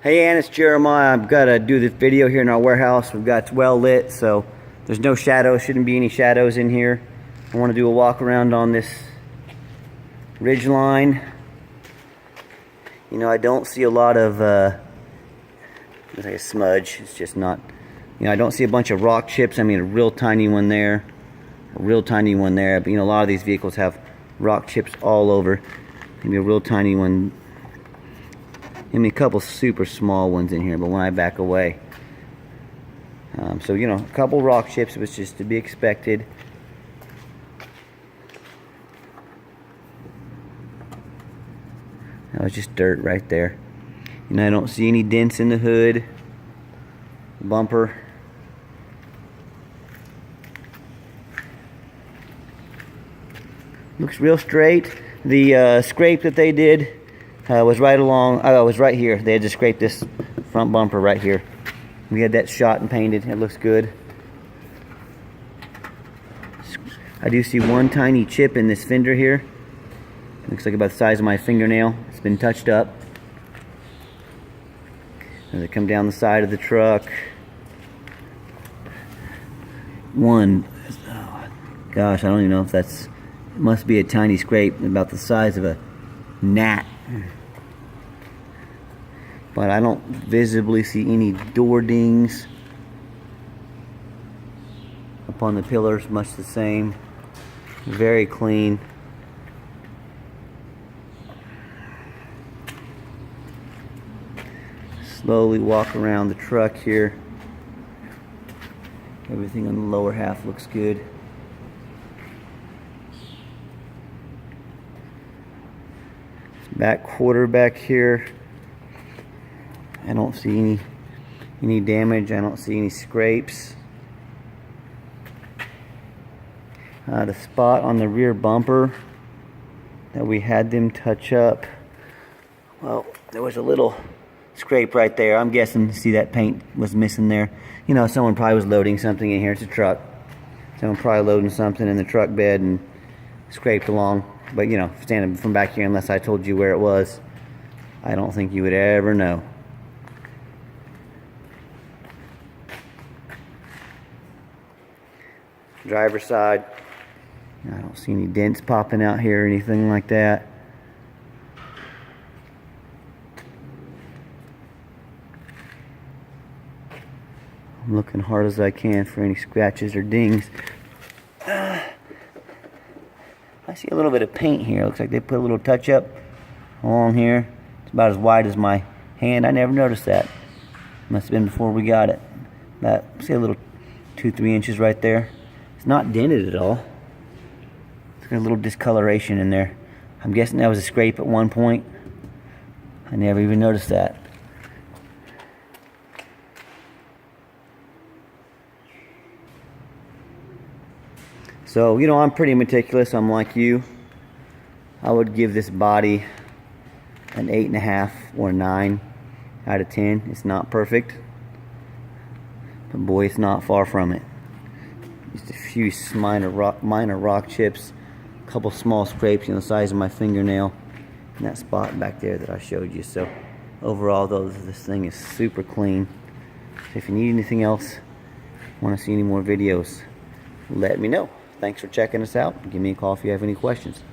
Hey Ann, it's Jeremiah. I've got to do this video here in our warehouse. It's well lit, so there's no shadows. Shouldn't be any shadows in here. I want to do a walk around on this ridge line. You know, I don't see a lot of looks like a smudge. It's just not, you know, I don't see a bunch of rock chips. I mean, a real tiny one there, a real tiny one there. But you know, a lot of these vehicles have rock chips all over. Maybe a real tiny one. I mean, a couple super small ones in here, but when I back away. So, you know, a couple rock chips was just to be expected. That was just dirt right there. You know, I don't see any dents in the hood, bumper. Looks real straight. The scrape that they did was right along, was right here. They had to scrape this front bumper right here. We had that shot and painted. It looks good. I do see one tiny chip in this fender here. Looks like about the size of my fingernail. It's been touched up. As I come down the side of the truck. One, oh, gosh, I don't even know if that's, it must be a tiny scrape about the size of a gnat. But I don't visibly see any door dings upon the pillars, much the same. Very clean. Slowly walk around the truck here. Everything on the lower half looks good. Back quarter back here. I don't see any damage. I don't see any scrapes. The spot on the rear bumper that we had them touch up, well, there was a little scrape right there. I'm guessing, see, that paint was missing there. You know, someone probably was loading something in here. It's a truck. Someone probably loading something in the truck bed and scraped along. But you know, standing from back here, unless I told you where it was, I don't think you would ever know. Driver's side, I don't see any dents popping out here or anything like that. I'm looking hard as I can for any scratches or dings. I see a little bit of paint here. Looks like they put a little touch up along here. It's about as wide as my hand. I never noticed that. Must have been before we got it. That, see a little 2-3 inches right there. It's not dented at all. It's got a little discoloration in there. I'm guessing that was a scrape at one point. I never even noticed that. So, you know, I'm pretty meticulous. I'm like you. I would give this body an 8.5 or 9 out of 10. It's not perfect, but boy, it's not far from it. Just a few minor rock chips, a couple small scrapes, you know, the size of my fingernail, and that spot back there that I showed you. So, overall, though, this thing is super clean. So if you need anything else, want to see any more videos, let me know. Thanks for checking us out. Give me a call if you have any questions.